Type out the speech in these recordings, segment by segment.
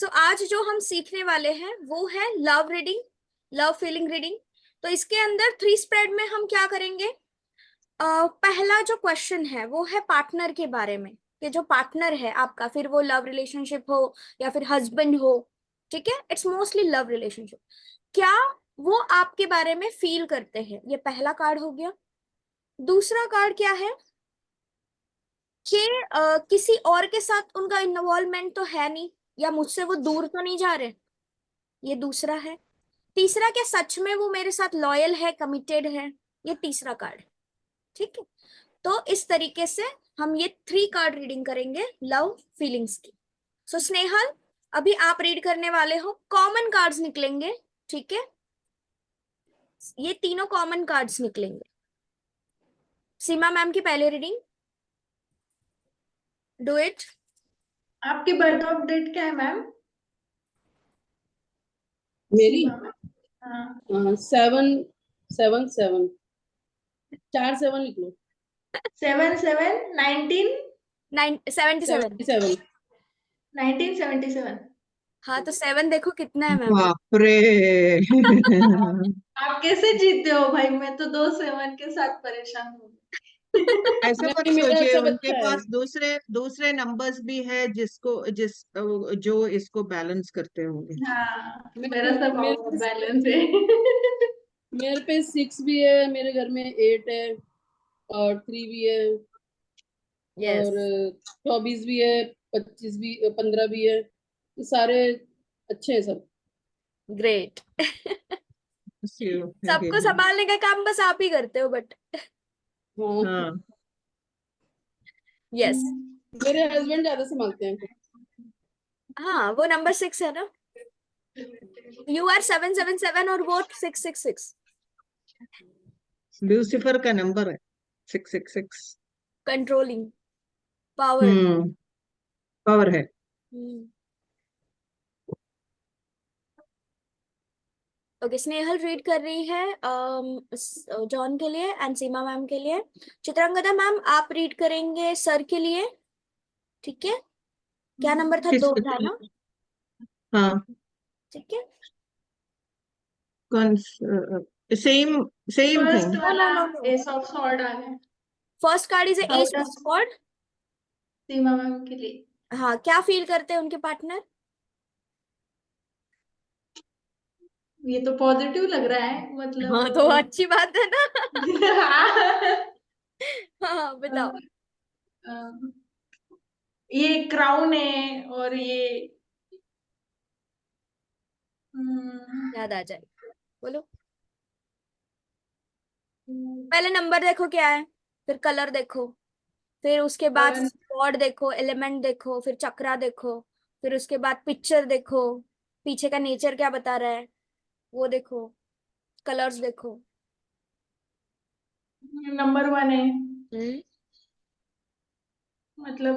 सो आज जो हम सीखने वाले हैं वो है love reading, love feeling reading. तो इसके अंदर 3 स्प्रेड में हम क्या करेंगे? पहला जो क्वेश्चन है वो है पार्टनर के बारे में, कि जो पार्टनर है आपका, फिर वो लव रिलेशनशिप हो या फिर हस्बैंड हो, ठीक है, इट्स मोस्टली लव रिलेशनशिप, क्या वो आपके बारे में फील करते हैं? ये पहला कार्ड हो गया। दूसरा कार्ड क्या है कि किसी और के साथ उनका इन्वॉल्वमेंट तो है नहीं, या मुझसे वो दूर तो नहीं जा रहे, ये दूसरा है। तीसरा, क्या सच में वो मेरे साथ लॉयल है, कमिटेड है, ये तीसरा कार्ड है। ठीक है, तो इस तरीके से हम ये 3 कार्ड रीडिंग करेंगे लव फीलिंग्स की। सो स्नेहल, अभी आप रीड करने वाले हो, कॉमन कार्ड्स निकलेंगे, ठीक है, ये तीनों कॉमन कार्ड्स निकलेंगे। सीमा मैम की पहले रीडिंग, डू इट। आपकी बर्थ ऑफ डेट क्या है मैम? मेरी सीमा मैम। हाँ, 7 7 7, 4 7 लिख लो। 7/7/19 77। 77। 1977। हाँ, तो 7 देखो कितना है मैम। बाप रे। आप कैसे जीते हो भाई? मैं तो 2 7 के साथ परेशान हूँ। ऐसे मत नहीं, मेरा सोचिए, सब उनके अच्छा है। पास दूसरे दूसरे नंबर्स भी है जो इसको बैलेंस करते होंगे। हाँ, मेरा मेरे सब मेरे बैलेंस है। मेरे पे 6 भी है, मेरे घर में 8 है और 3 भी है यस, और 24 भी है, 25 भी, 15 भी है। ये सारे अच्छे हैं सब। ग्रेट। सबको संभालने का काम बस आप ही करते हो, बट हाँ, हाँ, यस। मेरे हस्बैंड ज्यादा संभालते हैं। हाँ, वो नंबर 6 है ना, यू आर 777 और वो 666। लूसीफर का नंबर है 666। Controlling power. पावर है। ओके, स्नेहल रीड कर रही है जॉन के लिए एंड सीमा मैम के लिए। चित्रांगदा मैम, आप रीड करेंगे सर के लिए, ठीक है? क्या नंबर था? 2 था ना? हाँ, ठीक है। कौन? Same same first thing. No वाला no no no, ace of sword आ गया। First card is ace out of of sword. Seema ma'am के लिए। हाँ, क्या फील करते हैं उनके पार्टनर? ये तो पॉजिटिव लग रहा है, मतलब हाँ, तो अच्छी बात है ना। हाँ, हाँ, बताओ। ये क्राउन है और ये हम्म, याद आ जाए, बोलो। पहले नंबर देखो क्या है, फिर कलर देखो, फिर उसके बाद और स्वॉर्ड देखो, एलिमेंट देखो, फिर चक्रा देखो, फिर उसके बाद पिक्चर देखो, पीछे का नेचर क्या बता रहा है वो देखो, कलर्स देखो। नंबर 1 है, हम्म। मतलब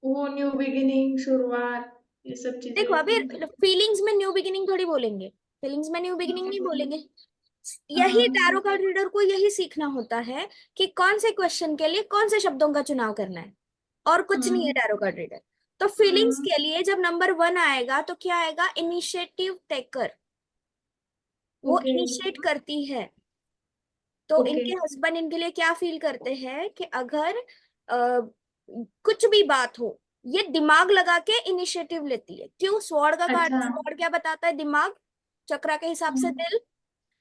वो न्यू बिगिनिंग, शुरुआत, ये सब देखो, चीजें अभी मतलब। फीलिंग्स में न्यू बिगिनिंग थोड़ी बोलेंगे, फीलिंग्स में न्यू बिगिनिंग नहीं बोलेंगे। यही हाँ, टैरो कार्ड रीडर को यही सीखना होता है कि कौन से क्वेश्चन के लिए कौन से शब्दों का चुनाव करना है, और कुछ नहीं है हम्म, टैरो कार्ड रीडर। तो फीलिंग्स के लिए जब नंबर 1 आएगा तो क्या आएगा? इनिशिएटिव टेकर, वो ओके इनिशिएट करती है। तो ओके। इनके हस्बैंड इनके लिए क्या फील करते हैं कि अगर कुछ भी बात हो, ये दिमाग लगा के इनिशिएटिव लेती है। क्यों? स्वॉर्ड का कार्ड, अच्छा। स्वॉर्ड क्या बताता है? दिमाग, चक्रा के हिसाब से हम्म, दिल।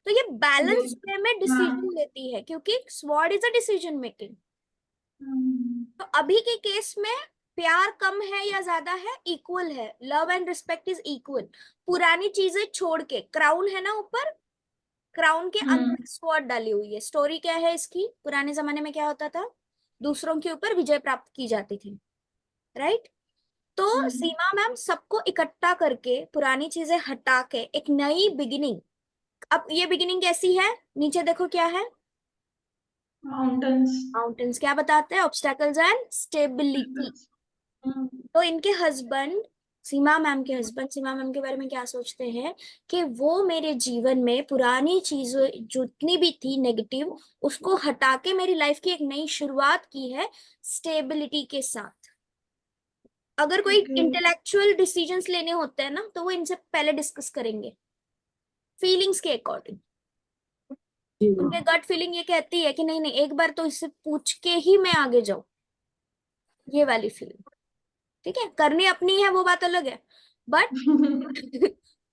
तो ये बैलेंस बिल- वे में डिसीजन हाँ, लेती है, क्योंकि sword is a decision making. हम्म, तो अभी के केस में प्यार कम है या ज्यादा है? इक्वल है, love and respect is equal. पुरानी चीजें छोड़ के, क्राउन है ना ऊपर, क्राउन के हम्म, अंदर स्वॉर्ड डाली हुई है। स्टोरी क्या है इसकी? पुराने जमाने में क्या होता था? दूसरों के ऊपर विजय प्राप्त की जाती थी, राइट? तो हम्म, सीमा मैम सबको इकट्ठा करके, पुरानी चीजें हटा के एक नई बिगिनिंग। अब ये बिगिनिंग कैसी है? नीचे देखो क्या है? माउंटेन्स। माउंटेन्स क्या बताते हैं? Obstacles and stability. हम्म, तो इनके हस्बैंड, सीमा मैम के हस्बैंड, सीमा मैम के बारे में क्या सोचते हैं कि वो मेरे जीवन में पुरानी चीजें जितनी भी थी नेगेटिव, उसको हटा के मेरी लाइफ की एक नई शुरुआत की है, स्टेबिलिटी के साथ। अगर कोई Okay. इंटेलेक्चुअल डिसीजंस लेने होते हैं ना, तो वो इनसे पहले डिस्कस करेंगे फीलिंग्स के अकॉर्डिंग। जी उनके गट फीलिंग ये कहती है कि नहीं नहीं, एक बार तो इससे पूछ के ही मैं आगे जाऊं, ये वाली फीलिंग। ठीक है, करनी अपनी है वो बात अलग है, बट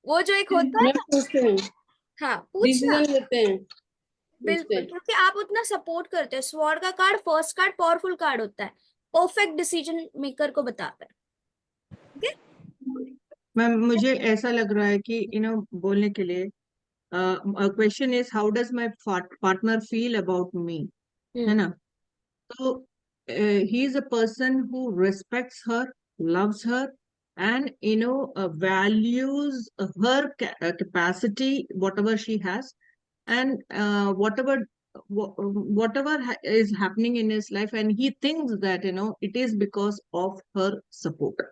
वो जो एक होता है मैं ना, पूछते हैं, हाँ पूछना। डिसीजन लेते हैं, पूछते बिल्कुल, हैं। क्योंकि आप उतना सपोर्ट करते हैं। स्वॉर्ड का card, first card powerful card होता है, परफेक्ट डिसीजन मेकर को बताता है। ठीक है। मैम मुझे ऐसा लग रहा है कि बोलने के लिए question is how does my partner feel about me, है ना? So he is a person who respects her, loves her, and values her capacity, whatever she has, and whatever is happening in his life, and he thinks that it is because of her support.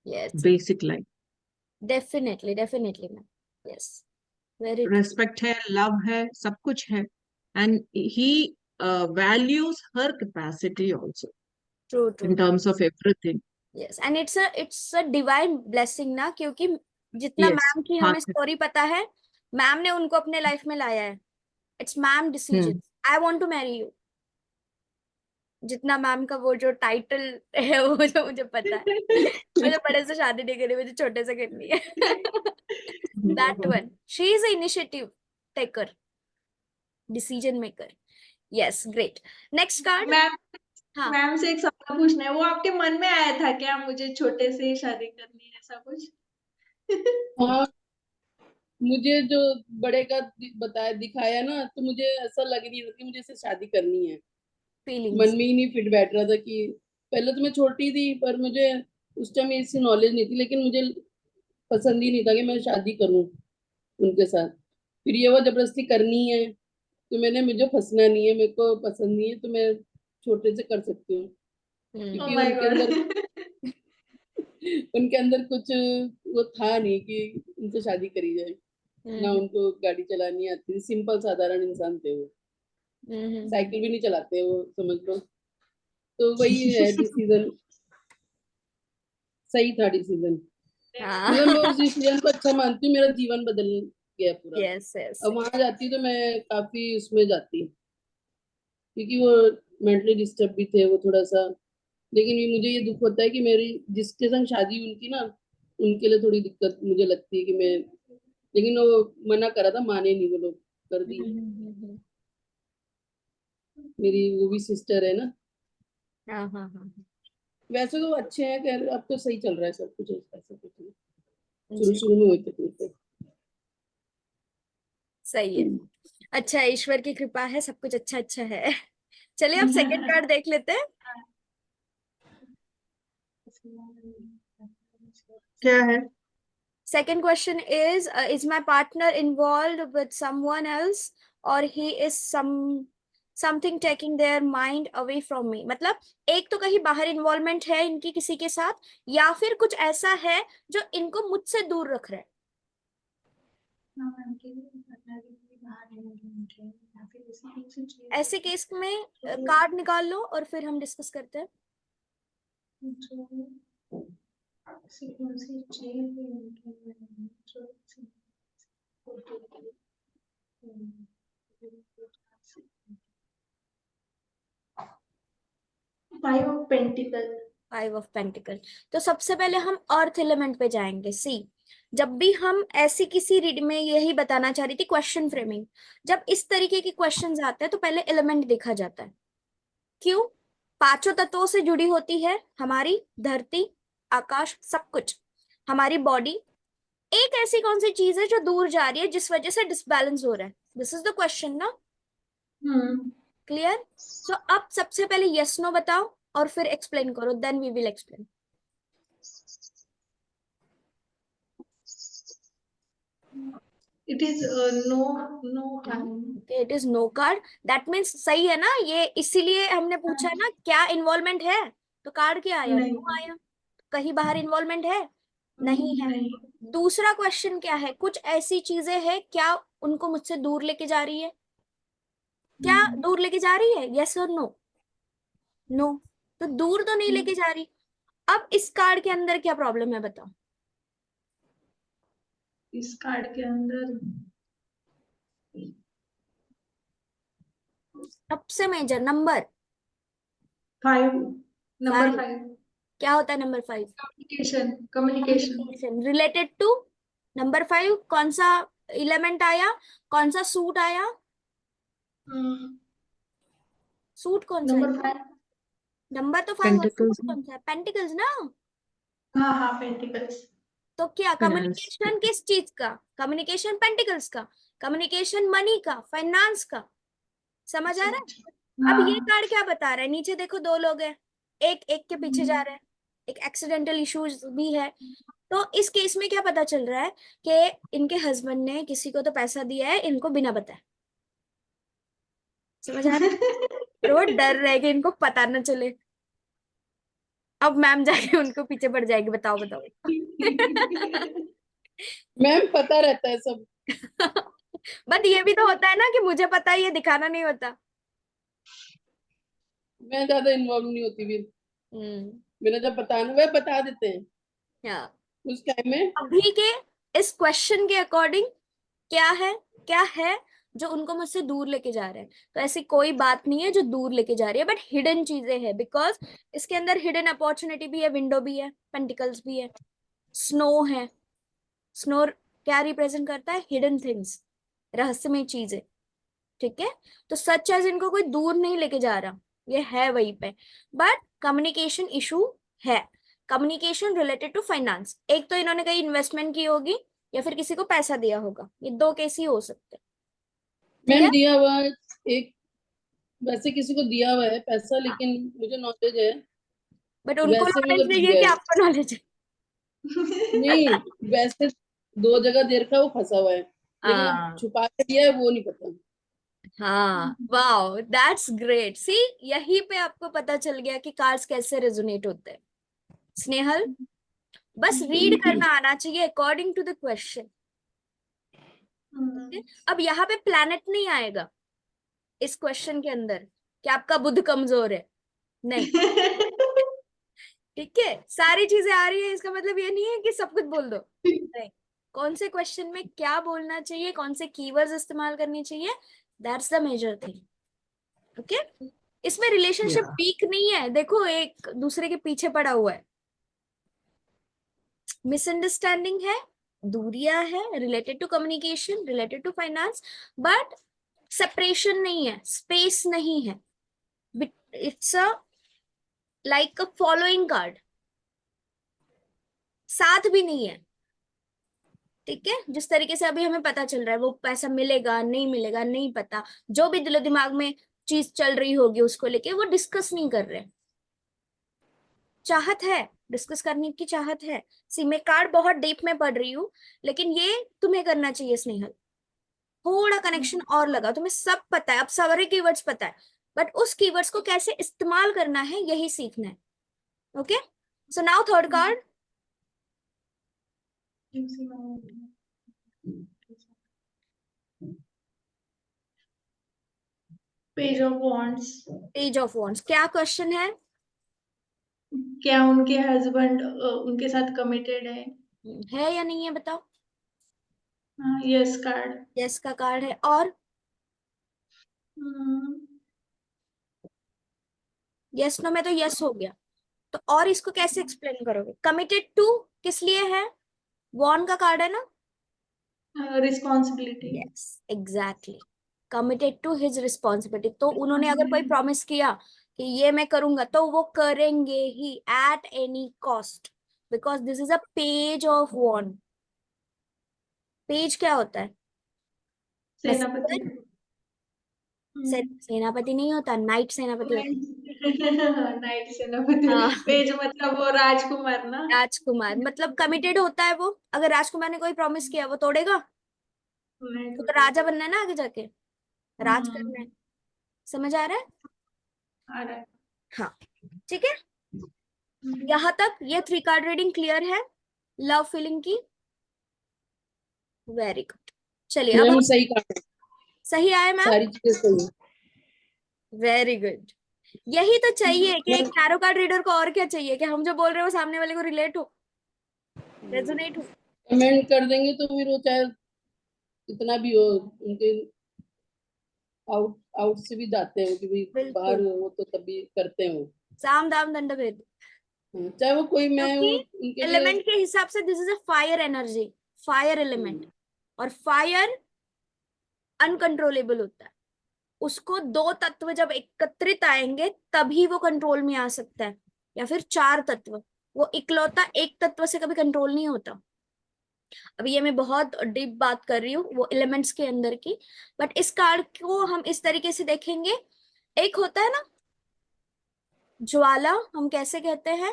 Yes, Basic line. Definitely definitely ma'am, yes, very true. Respect है, love है, सब कुछ है, and he values her capacity also true true, in terms of everything. Yes, and it's a divine blessing ना, क्योंकि जितना Yes. Ma'am की हाँ. हमें स्टोरी पता है, मैम ने उनको अपने लाइफ में लाया है। It's ma'am decision, hmm. I want to marry you. जितना मैम का वो जो टाइटल है, वो जो मुझे पता है, मुझे बड़े से शादी नहीं करनी, मुझे छोटे से करनी है। That one, she is initiative taker, decision maker. Yes, great. Next card. Ma'am, हाँ, मैम से एक सवाल पूछना है, वो आपके मन में आया था क्या मुझे छोटे से ही शादी करनी है, ऐसा कुछ? हाँ, मुझे जो बड़े का बताया दिखाया ना, तो मुझे ऐसा लग नहीं रहा कि मुझे इससे शादी करनी है। मन फीलिंग्स। में ही नहीं फिट बैठ रहा था कि पहले तो मैं छोटी थी, पर मुझे उस टाइम इसकी नॉलेज नहीं थी, लेकिन मुझे पसंद ही नहीं था कि मैं शादी करूं उनके साथ। फिर ये वो जबरदस्ती करनी है, तो मैंने, मुझे फंसना नहीं है, मेरे को पसंद नहीं है, तो मैं छोटे से कर सकती हूँ। ओ क्योंकि माय उनके गॉड। अंदर उनके अंदर कुछ वो था नहीं कि उनसे शादी करी जाए। ना उनको गाड़ी चलानी आती थी, सिंपल साधारण इंसान थे वो, साइकिल भी नहीं चलाते वो, समझ लो। तो वही है डिसीजन, सही था डिसीजन। हाँ। मतलब मैं उस डिसीजन को अच्छा मानती हूँ, मेरा जीवन बदल गया पूरा। Yes yes. अब वहां जाती तो मैं काफी उसमें जाती, क्योंकि वो मेंटली डिस्टर्ब भी थे वो थोड़ा सा। लेकिन ये मुझे ये दुख होता है कि मेरी जिसके संग शादी उनकी ना, उनके लिए थोड़ी दिक्कत मुझे लगती है कि मैं, लेकिन वो मना करा था, माने नहीं वो लोग, कर दी। मेरी वो भी सिस्टर है ना। हाँ हाँ हाँ, वैसे तो अच्छे हैं, खैर अब तो सही चल रहा है सब कुछ, ऐसा कुछ नहीं। शुरू जी, शुरू में हुई तकलीफ सही है। है। अच्छा, ईश्वर की कृपा है, सब कुछ अच्छा अच्छा है। चलिए अब सेकंड कार्ड देख लेते हैं। क्या है? Second question is my partner involved with someone else, और he is something taking their mind away from me. मतलब एक तो कहीं बाहर इन्वॉल्वमेंट है इनकी किसी के साथ, या फिर कुछ ऐसा है जो इनको मुझसे दूर रख रहा है। ऐसे केस में कार्ड निकाल लो और फिर हम डिस्कस करते हैं। Five of pentacle. 5 of pentacle. तो सबसे पहले हम अर्थ एलिमेंट पे जाएंगे। सी, जब भी हम ऐसी किसी रीड में, यही बताना चाह रही थी क्वेश्चन फ्रेमिंग, जब इस तरीके के क्वेश्चंस आते हैं तो पहले एलिमेंट देखा जाता है। क्यों? पांचों तत्वों से जुड़ी होती है हमारी धरती, आकाश, सब कुछ, हमारी बॉडी। एक ऐसी कौन सी चीज है जो दूर जा रही है, जिस वजह से डिसबैलेंस हो रहा है? दिस इज द क्वेश्चन ना। हम्म। क्लियर? सो अब सबसे पहले यस नो बताओ और फिर एक्सप्लेन करो, then we will explain. It is no, no time. It is no card, that means सही है ना ये, इसीलिए हमने पूछा ना क्या इन्वॉल्वमेंट है, तो कार्ड क्या आया? नहीं, नो आया। कहीं बाहर इन्वॉल्वमेंट है? नहीं है। नहीं। दूसरा क्वेश्चन क्या है? कुछ ऐसी चीजें हैं क्या उनको मुझसे दूर लेके जा रही है? क्या दूर लेके जा रही है? यस और नो? नो। तो दूर तो नहीं लेके जा रही। अब इस कार्ड के अंदर क्या प्रॉब्लम है बताओ? इस कार्ड के अंदर सबसे मेजर नंबर 5, नंबर 5। 5, क्या होता है number 5? Communication, communication. Communication. Related to number 5 कौन सा एलिमेंट आया, कौन सा सूट आया? सूट कौन सा है? नंबर 5, नंबर तो 5 और सूट Pentacles, कौन सा है? पेंटिकल्स ना। हाँ हाँ, पेंटिकल्स। तो क्या finance. कम्युनिकेशन किस चीज का? कम्युनिकेशन पेंटिकल्स का, कम्युनिकेशन मनी का, फाइनेंस का। समझ आ रहा है? अब ये हाँ। कार्ड क्या बता रहा है? नीचे देखो दो लोग हैं, एक एक के पीछे जा रहे हैं, एक एक्सीडेंटल इश्यूज भी है। तो इस केस में क्या पता चल रहा है कि इनके हस्बैंड ने किसी को तो पैसा दिया है इनको बिना बताए। समझ आ रहा है? और वो डर रहे कि इनको पता न चले। अब मैम जाके उनको पीछे पड़ जाएगी, बताओ बताओ। मैम पता रहता है सब। बट ये भी तो होता है ना कि मुझे पता है, ये दिखाना नहीं होता। मैं ज्यादा इन्वॉल्व नहीं होती फिर। हम्म। मैंने जब बताना वह बता देते हैं हाँ। उस टाइम में। अभी के इस क्वेश्चन के अकॉर्डिंग क्या है, क्या है जो उनको मुझसे दूर लेके जा रहे हैं? तो ऐसी कोई बात नहीं है जो दूर लेके जा रही है, बट हिडन चीजें हैं, बिकॉज इसके अंदर हिडन अपॉर्चुनिटी भी है, विंडो भी है, पेंटिकल्स भी है, स्नो है। स्नो क्या रिप्रेजेंट करता है? हिडन थिंग्स, रहस्यमय चीजें। ठीक है? तो सच एज इनको कोई दूर नहीं लेके जा रहा, ये है वहीं पे। बट कम्युनिकेशन इशू है। कम्युनिकेशन रिलेटेड टू फाइनेंस, एक तो इन्होंने कहीं इन्वेस्टमेंट की होगी या फिर किसी को पैसा दिया होगा, ये दो केस ही हो सकते हैं। Ma'am clear? दिया हुआ है एक, वैसे किसी को दिया हुआ है पैसा, लेकिन मुझे नॉलेज है। बट उनको वैसे नॉलेज मतलब नहीं है दिया कि है आपको नॉलेज है। नहीं, वैसे 2 जगह दे रखा है, वो फंसा हुआ है। लेकिन अब हाँ। छुपा के दिया है वो नहीं पता। हाँ, वाओ, दैट्स ग्रेट। सी, यहीं पे आपको पता चल गया कि कार्ड्स कैसे रेजोनेट होते हैं। स्नेहल, बस रीड करना आना चाहिए अकॉर्डिंग टू द क्वेश्चन। अब यहाँ पे प्लैनेट नहीं आएगा इस क्वेश्चन के अंदर कि आपका बुध कमजोर है, नहीं। ठीक है? सारी चीजें आ रही है, इसका मतलब ये नहीं है कि सब कुछ बोल दो, नहीं। कौन से क्वेश्चन में क्या बोलना चाहिए, कौन से कीवर्ड्स इस्तेमाल करनी चाहिए, that's the major thing. Okay? इसमें रिलेशनशिप Yeah. वीक नहीं है, देखो एक दूसरे के पीछे पड़ा हुआ है। मिसअंडरस्टैंडिंग है, दूरियां है, related to communication, related to finance, but separation नहीं है, स्पेस नहीं है। It's a like a following card, साथ भी नहीं है। ठीक है? जिस तरीके से अभी हमें पता चल रहा है वो पैसा मिलेगा नहीं मिलेगा नहीं पता, जो भी दिलो दिमाग में चीज चल रही होगी उसको लेके वो डिस्कस नहीं कर रहे। चाहत है, डिस्कस करने की चाहत है। सी, मैं कार्ड बहुत डीप में पढ़ रही हूँ, लेकिन ये तुम्हें करना चाहिए स्नेहल। थोड़ा कनेक्शन और लगा, तुम्हें सब पता है, अब सारे कीवर्ड्स पता है, बट उस कीवर्ड्स को कैसे इस्तेमाल करना है यही सीखना है। Okay? So now third card. Page of wands. Page of wands, क्या क्वेश्चन है? क्या उनके हस्बैंड उनके साथ कमिटेड है या नहीं है बताओ? है? Yes card. यस का कार्ड है, और यस नो में तो यस हो गया, तो और इसको कैसे एक्सप्लेन करोगे? कमिटेड टू किस लिए है? वॉन का कार्ड है ना? Responsibility. Yes, exactly. Committed to his responsibility, तो उन्होंने अगर कोई प्रॉमिस किया कि ये मैं करूंगा तो वो करेंगे ही at any cost, because this is a page of wand. Page क्या होता है? सेनापति। मैसेंजर। सेनापति नहीं होता, नाइट सेनापति होता नाइट सेनापति। है। हाँ। पेज मतलब वो राजकुमार ना। राजकुमार मतलब कमिटेड होता है वो। अगर राजकुमार ने कोई प्रॉमिस किया वो तोड़ेगा? नहीं तो राजा टूटेगा। बनना है ना आगे जाके, राज करना है। समझ आ रहा है? आ रहा है। हाँ। ठीक है? यहां तक ये 3 कार्ड रीडिंग क्लियर है लव फीलिंग की? Very good. चलिए अब मैम हम, सही कहा, सही आए मैम? सारी चीजें सही है। Very good. यही तो चाहिए कि एक मैं टैरो कार्ड रीडर को, और क्या चाहिए कि हम जो बोल रहे हैं वो सामने वाले को रिलेट हो, रेजोनेट हो। कमेंट कर देंगे तो फिर वो चाहे कितना भी हो, उनके आउट आउट से भी जाते हैं कि भाई बाहर बिल्कुल, वो तो तभी करते हैं वो। साम दाम दंड भेद। चाहे वो कोई मैं क्योंकि हूँ उनके लिए। एलिमेंट के हिसाब से this is a fire energy, fire element, और फायर अनकंट्रोलेबल होता है। उसको दो तत्व जब एकत्रित आएंगे तभी वो कंट्रोल में आ सकता है, या फिर चार तत्व। वो इकलौता एक तत्व से कभी कंट्रोल नहीं होता। अभी ये मैं बहुत डीप बात कर रही हूँ वो एलिमेंट्स के अंदर की, बट इस कार्ड को हम इस तरीके से देखेंगे। एक होता है ना ज्वाला, हम कैसे कहते हैं,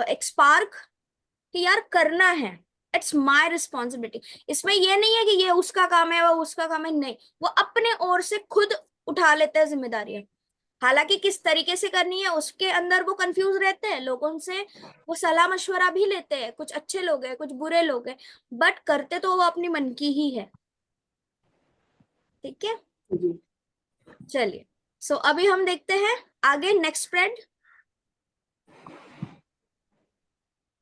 एक स्पार्क, कि यार करना है, इट्स माय रिस्पॉन्सिबिलिटी। इसमें ये नहीं है कि ये उसका काम है वो उसका काम है, नहीं, वो अपने ओर से खुद उठा लेते हैं जिम्मेदारियां। हालांकि किस तरीके से करनी है उसके अंदर वो कंफ्यूज रहते हैं, लोगों से वो सलाह मशवरा भी लेते हैं, कुछ अच्छे लोग हैं कुछ बुरे लोग हैं, बट करते तो वो अपनी मन की ही है। ठीक है, जी। चलिए। सो अभी हम देखते हैं आगे नेक्स्ट स्प्रेड।